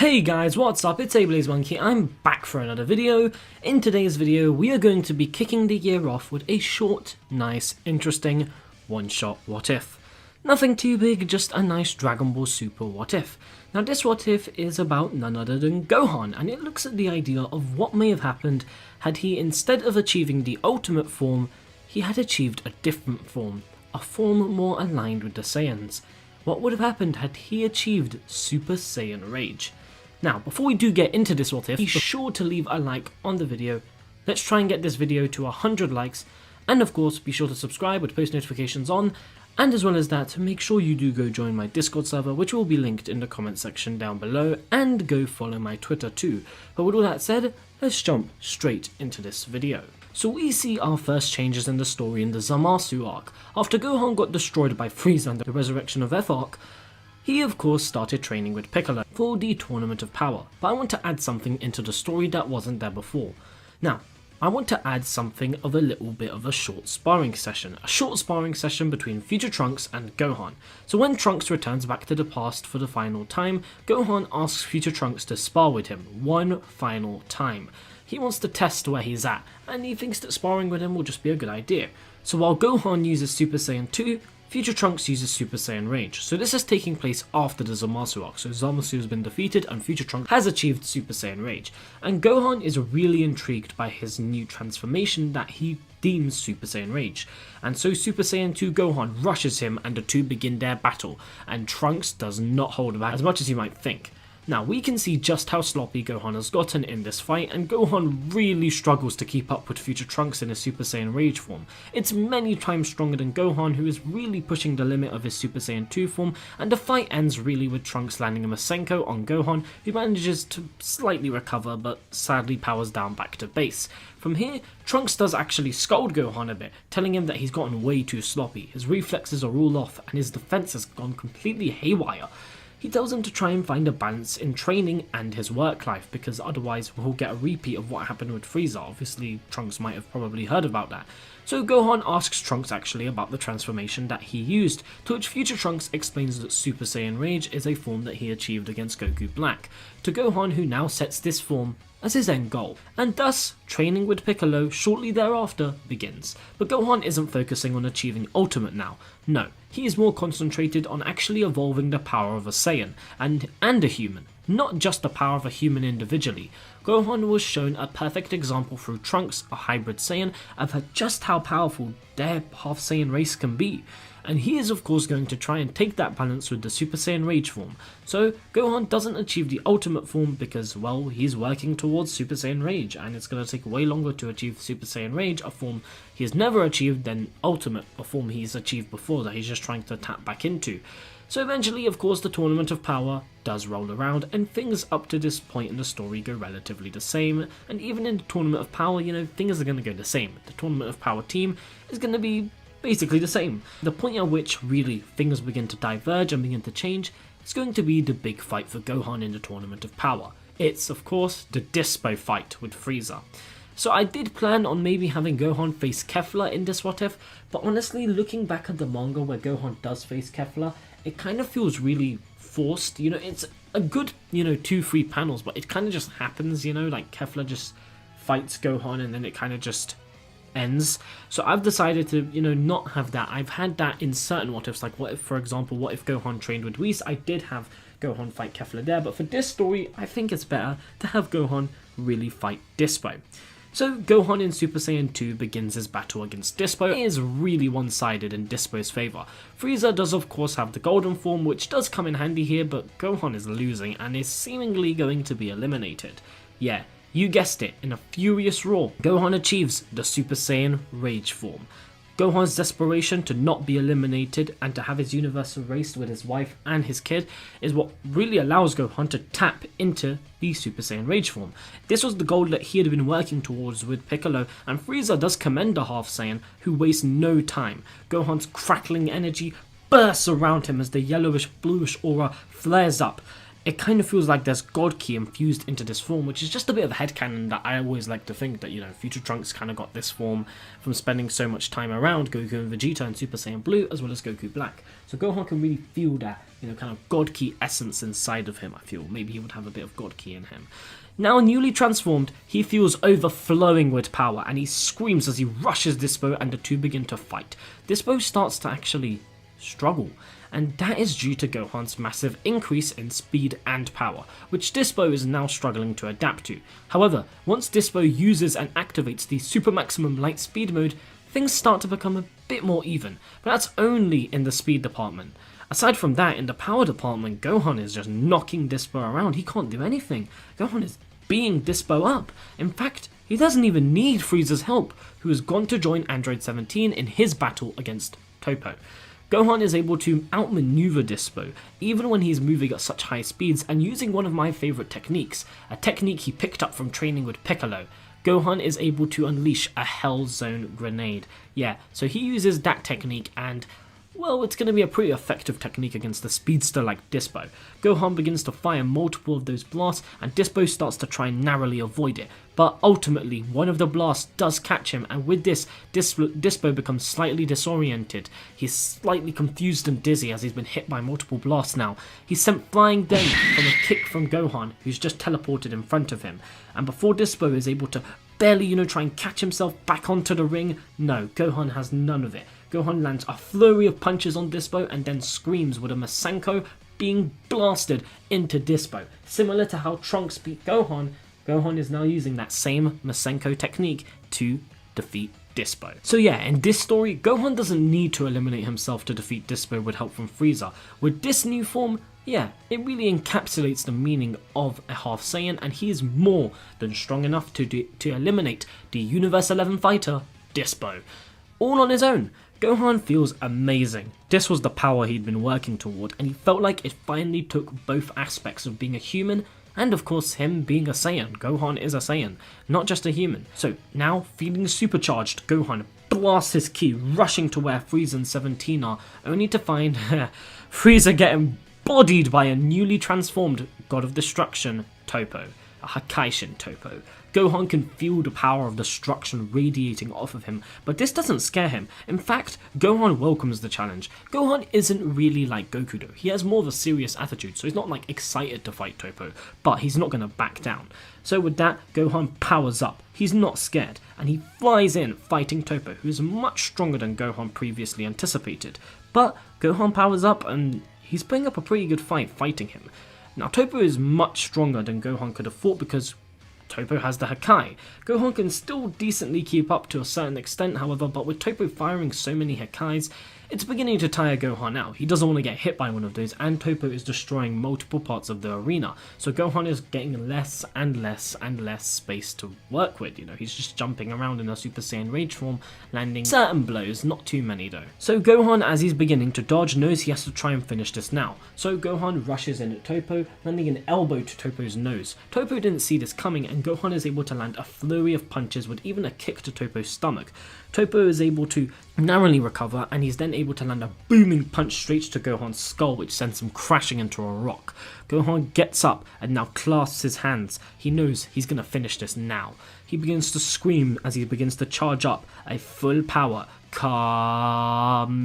Hey guys, what's up? It's ABlazeMonkey. I'm back for another video. In today's video, we are going to be kicking the year off with a short, nice, interesting, one-shot what if. Nothing too big, just a nice Dragon Ball Super what if. Now this what if is about none other than Gohan, and it looks at the idea of what may have happened had he, instead of achieving the ultimate form, he had achieved a different form, a form more aligned with the Saiyans. What would have happened had he achieved Super Saiyan Rage? Now, before we do get into this what if, be sure to leave a like on the video. Let's try and get this video to 100 likes, and of course be sure to subscribe with post notifications on, and as well as that, make sure you do go join my Discord server, which will be linked in the comment section down below, and go follow my Twitter too. But with all that said, let's jump straight into this video. So we see our first changes in the story in the Zamasu arc. After Gohan got destroyed by Frieza and the resurrection of F arc, he of course started training with Piccolo for the Tournament of Power, but I want to add something into the story that wasn't there before. Now, I want to add something of a little bit of a short sparring session between future Trunks and Gohan. So when Trunks returns back to the past for the final time, Gohan asks future Trunks to spar with him one final time. He wants to test where he's at, and he thinks that sparring with him will just be a good idea. So while Gohan uses Super Saiyan 2, future Trunks uses Super Saiyan Rage. So this is taking place after the Zamasu arc, so Zamasu has been defeated and future Trunks has achieved Super Saiyan Rage. And Gohan is really intrigued by his new transformation that he deems Super Saiyan Rage. And so Super Saiyan 2 Gohan rushes him and the two begin their battle, and Trunks does not hold back as much as you might think. Now we can see just how sloppy Gohan has gotten in this fight, and Gohan really struggles to keep up with future Trunks in his Super Saiyan Rage form. It's many times stronger than Gohan, who is really pushing the limit of his Super Saiyan 2 form, and the fight ends really with Trunks landing a Masenko on Gohan, who manages to slightly recover but sadly powers down back to base. From here, Trunks does actually scold Gohan a bit, telling him that he's gotten way too sloppy, his reflexes are all off and his defense has gone completely haywire. He tells him to try and find a balance in training and his work life, because otherwise we'll get a repeat of what happened with Frieza. Obviously, Trunks might have probably heard about that. So Gohan asks Trunks actually about the transformation that he used, to which future Trunks explains that Super Saiyan Rage is a form that he achieved against Goku Black, to Gohan, who now sets this form as his end goal, and thus training with Piccolo shortly thereafter begins. But Gohan isn't focusing on achieving Ultimate now, no, he is more concentrated on actually evolving the power of a Saiyan and a human, not just the power of a human individually. Gohan was shown a perfect example through Trunks, a hybrid Saiyan, of just how powerful their half Saiyan race can be. And he is of course going to try and take that balance with the Super Saiyan Rage form. So Gohan doesn't achieve the ultimate form because, well, he's working towards Super Saiyan Rage, and it's going to take way longer to achieve Super Saiyan Rage, a form he has never achieved, than Ultimate, a form he's achieved before that he's just trying to tap back into. So eventually, of course, the Tournament of Power does roll around, and things up to this point in the story go relatively the same, and even in the Tournament of Power, you know, things are going to go the same. The Tournament of Power team is going to be basically the same. The point at which really things begin to diverge and begin to change is going to be the big fight for Gohan in the Tournament of Power. It's of course the Dispo fight with Frieza. So I did plan on maybe having Gohan face Kefla in this what if, but honestly looking back at the manga where Gohan does face Kefla, it kind of feels really forced. You know, it's a good, 2-3 panels, but it kind of just happens, like Kefla just fights Gohan and then it kind of just ends. So I've decided to, not have that. I've had that in certain what ifs, like what if, for example, what if Gohan trained with Whis? I did have Gohan fight Kefla there, but for this story, I think it's better to have Gohan really fight Dispo. So Gohan in Super Saiyan 2 begins his battle against Dispo. It is really one-sided in Dispo's favour. Frieza does of course have the golden form, which does come in handy here, but Gohan is losing and is seemingly going to be eliminated. Yeah, you guessed it, in a furious roar, Gohan achieves the Super Saiyan Rage form. Gohan's desperation to not be eliminated and to have his universe erased with his wife and his kid is what really allows Gohan to tap into the Super Saiyan Rage form. This was the goal that he had been working towards with Piccolo, and Frieza does commend the half Saiyan who wastes no time. Gohan's crackling energy bursts around him as the yellowish bluish aura flares up. it kind of feels like there's God Ki infused into this form, which is just a bit of a headcanon that I always like to think that, you know, Future Trunks kind of got this form from spending so much time around Goku and Vegeta and Super Saiyan Blue, as well as Goku Black. So Gohan can really feel that, you know, kind of God Ki essence inside of him, I feel. Maybe he would have a bit of God Ki in him. Now newly transformed, he feels overflowing with power, and he screams as he rushes Dispo, and the two begin to fight. Dispo starts to actually struggle, and that is due to Gohan's massive increase in speed and power, which Dispo is now struggling to adapt to. However, once Dispo uses and activates the Super Maximum Light Speed mode, things start to become a bit more even, but that's only in the speed department. Aside from that, in the power department, Gohan is just knocking Dispo around. He can't do anything. Gohan is beating Dispo up. In fact, he doesn't even need Frieza's help, who has gone to join Android 17 in his battle against Toppo. Gohan is able to outmaneuver Dispo, even when he's moving at such high speeds, and using one of my favourite techniques, a technique he picked up from training with Piccolo. Gohan is able to unleash a Hell Zone grenade. Yeah, so he uses that technique, and well, it's going to be a pretty effective technique against a speedster like Dispo. Gohan begins to fire multiple of those blasts, and Dispo starts to try and narrowly avoid it. But ultimately, one of the blasts does catch him, and with this, Dispo becomes slightly disoriented. He's slightly confused and dizzy as he's been hit by multiple blasts now. He's sent flying then from a kick from Gohan, who's just teleported in front of him. And before Dispo is able to barely, you know, try and catch himself back onto the ring, no, Gohan has none of it. Gohan lands a flurry of punches on Dispo and then screams with a Masenko being blasted into Dispo. Similar to how Trunks beat Gohan, Gohan is now using that same Masenko technique to defeat Dispo. So yeah, in this story, Gohan doesn't need to eliminate himself to defeat Dispo with help from Frieza. With this new form, yeah, it really encapsulates the meaning of a half Saiyan, and he is more than strong enough to eliminate the Universe 11 fighter, Dispo. All on his own. Gohan feels amazing. This was the power he'd been working toward, and he felt like it finally took both aspects of being a human and of course him being a Saiyan. Gohan is a Saiyan, not just a human. So now, feeling supercharged, Gohan blasts his ki, rushing to where Frieza and 17 are, only to find Frieza getting bodied by a newly transformed God of Destruction, Toppo. A Hakaishin Toppo. Gohan can feel the power of destruction radiating off of him, but this doesn't scare him. In fact, Gohan welcomes the challenge. Gohan isn't really like Goku though. He has more of a serious attitude, so he's not like excited to fight Toppo, but he's not going to back down. So with that, Gohan powers up. He's not scared, and he flies in fighting Toppo, who is much stronger than Gohan previously anticipated. But Gohan powers up, and he's putting up a pretty good fight fighting him. Now Toppo is much stronger than Gohan could have thought because Toppo has the Hakai. Gohan can still decently keep up to a certain extent, however, but with Toppo firing so many Hakais, it's beginning to tire Gohan out. He doesn't want to get hit by one of those, and Toppo is destroying multiple parts of the arena. So Gohan is getting less and less and less space to work with. You know, he's just jumping around in a Super Saiyan Rage form, landing certain blows, not too many though. So Gohan, as he's beginning to dodge, knows he has to try and finish this now. So Gohan rushes in at Toppo, landing an elbow to Toppo's nose. Toppo didn't see this coming, and Gohan is able to land a flurry of punches with even a kick to Toppo's stomach. Toppo is able to narrowly recover, and he's then able to land a booming punch straight to Gohan's skull, which sends him crashing into a rock. Gohan gets up and now clasps his hands. He knows he's going to finish this now. He begins to scream as he begins to charge up a full power Kamehameha.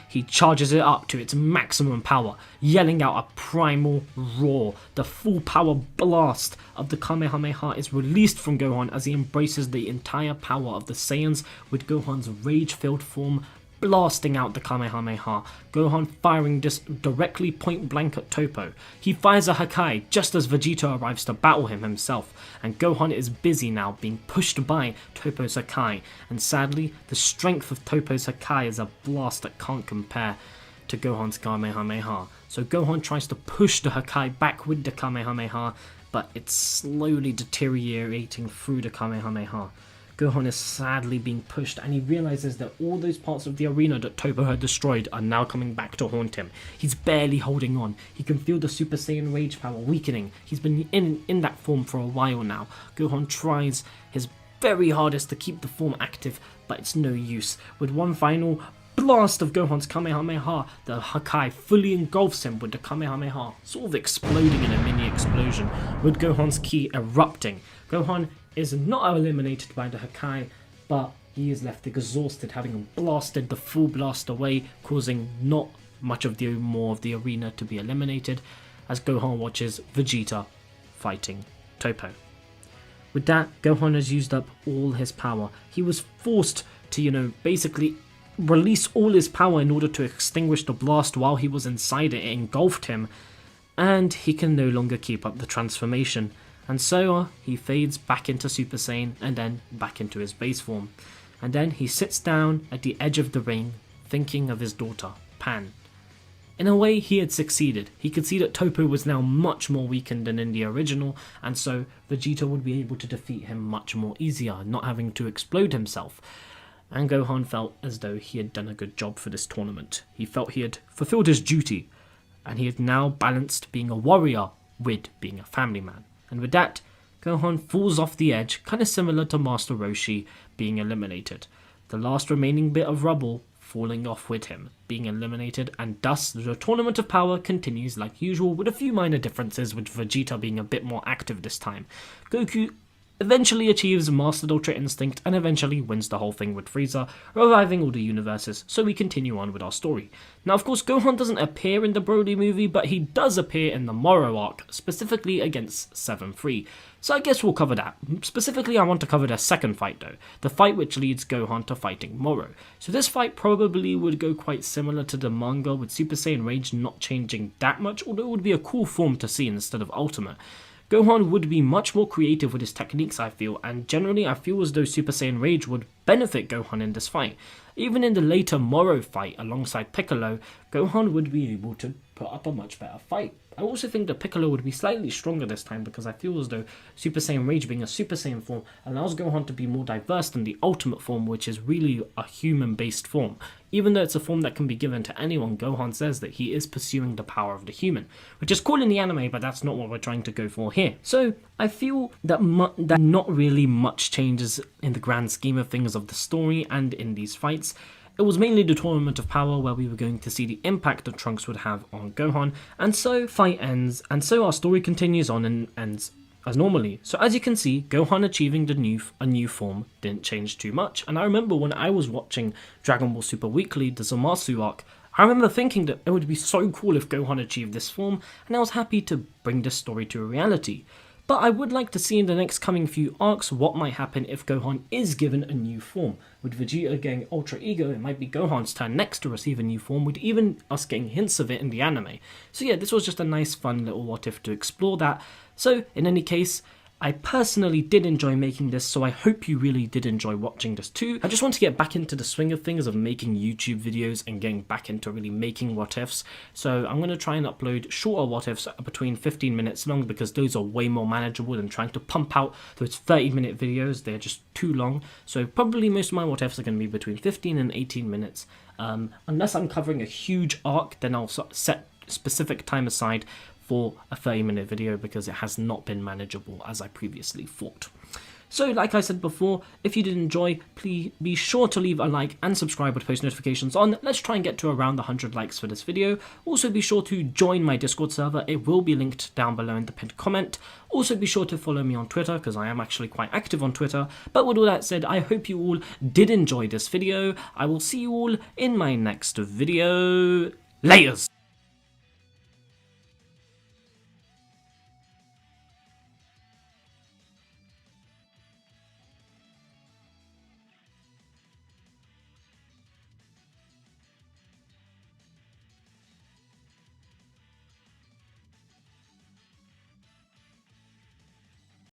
He charges it up to its maximum power, yelling out a primal roar. The full power blast of the Kamehameha is released from Gohan as he embraces the entire power of the Saiyans, with Gohan's rage-filled form blasting out the Kamehameha. Gohan firing this directly point blank at Toppo. He fires a Hakai just as Vegeta arrives to battle him himself, and Gohan is busy now being pushed by Toppo's Hakai, and sadly the strength of Toppo's Hakai is a blast that can't compare to Gohan's Kamehameha. So Gohan tries to push the Hakai back with the Kamehameha, but it's slowly deteriorating through the Kamehameha. Gohan is sadly being pushed, and he realizes that all those parts of the arena that Toppo had destroyed are now coming back to haunt him. He's barely holding on. He can feel the Super Saiyan Rage power weakening. He's been in that form for a while now. Gohan tries his very hardest to keep the form active, but it's no use. With one final blast of Gohan's Kamehameha, the Hakai fully engulfs him with the Kamehameha, sort of exploding in a mini explosion, with Gohan's ki erupting. Gohan is not eliminated by the Hakai, but he is left exhausted, having blasted the full blast away, causing not much of the more of the arena to be eliminated, as Gohan watches Vegeta fighting Toppo. With that, Gohan has used up all his power. He was forced to, basically release all his power in order to extinguish the blast while he was inside it. It engulfed him, and he can no longer keep up the transformation. And so he fades back into Super Saiyan and then back into his base form. And then he sits down at the edge of the ring, thinking of his daughter, Pan. In a way, he had succeeded. He could see that Toppo was now much more weakened than in the original, and so Vegeta would be able to defeat him much more easier, not having to explode himself. And Gohan felt as though he had done a good job for this tournament. He felt he had fulfilled his duty, and he had now balanced being a warrior with being a family man. And with that, Gohan falls off the edge, kind of similar to Master Roshi being eliminated. The last remaining bit of rubble falling off with him, being eliminated, and thus the Tournament of Power continues like usual, with a few minor differences, with Vegeta being a bit more active this time. Goku eventually achieves Mastered Ultra Instinct and eventually wins the whole thing with Frieza, reviving all the universes, so we continue on with our story. Now of course Gohan doesn't appear in the Broly movie, but he does appear in the Moro arc, specifically against 7-3. So I guess we'll cover that. Specifically I want to cover their second fight though, the fight which leads Gohan to fighting Moro. So this fight probably would go quite similar to the manga, with Super Saiyan Rage not changing that much, although it would be a cool form to see instead of Ultimate. Gohan would be much more creative with his techniques, I feel, and generally I feel as though Super Saiyan Rage would benefit Gohan in this fight. Even in the later Moro fight alongside Piccolo, Gohan would be able to put up a much better fight. I also think that Piccolo would be slightly stronger this time, because I feel as though Super Saiyan Rage being a Super Saiyan form allows Gohan to be more diverse than the Ultimate form, which is really a human-based form. Even though it's a form that can be given to anyone, Gohan says that he is pursuing the power of the human, which is cool in the anime, but that's not what we're trying to go for here. So I feel that that not really much changes in the grand scheme of things of the story and in these fights. It was mainly the Tournament of Power where we were going to see the impact that Trunks would have on Gohan, and so fight ends, and so our story continues on and ends as normally. So as you can see, Gohan achieving a new form didn't change too much, and I remember when I was watching Dragon Ball Super Weekly, the Zamasu arc, I remember thinking that it would be so cool if Gohan achieved this form, and I was happy to bring this story to a reality. But I would like to see in the next coming few arcs what might happen if Gohan is given a new form. With Vegeta getting Ultra Ego, it might be Gohan's turn next to receive a new form, with even us getting hints of it in the anime. So yeah, this was just a nice fun little what if to explore that. So in any case, I personally did enjoy making this, so I hope you really did enjoy watching this too. I just want to get back into the swing of things of making YouTube videos and getting back into really making what ifs. So I'm going to try and upload shorter what ifs between 15 minutes long, because those are way more manageable than trying to pump out those 30-minute videos. They're just too long. So probably most of my what ifs are going to be between 15 and 18 minutes. Unless I'm covering a huge arc, then I'll set specific time aside for a 30-minute video, because it has not been manageable as I previously thought. So like I said before, if you did enjoy, please be sure to leave a like and subscribe with post notifications on. Let's try and get to around 100 likes for this video. Also be sure to join my Discord server. It will be linked down below in the pinned comment. Also be sure to follow me on Twitter, because I am actually quite active on Twitter. But with all that said, I hope you all did enjoy this video. I will see you all in my next video. Laters!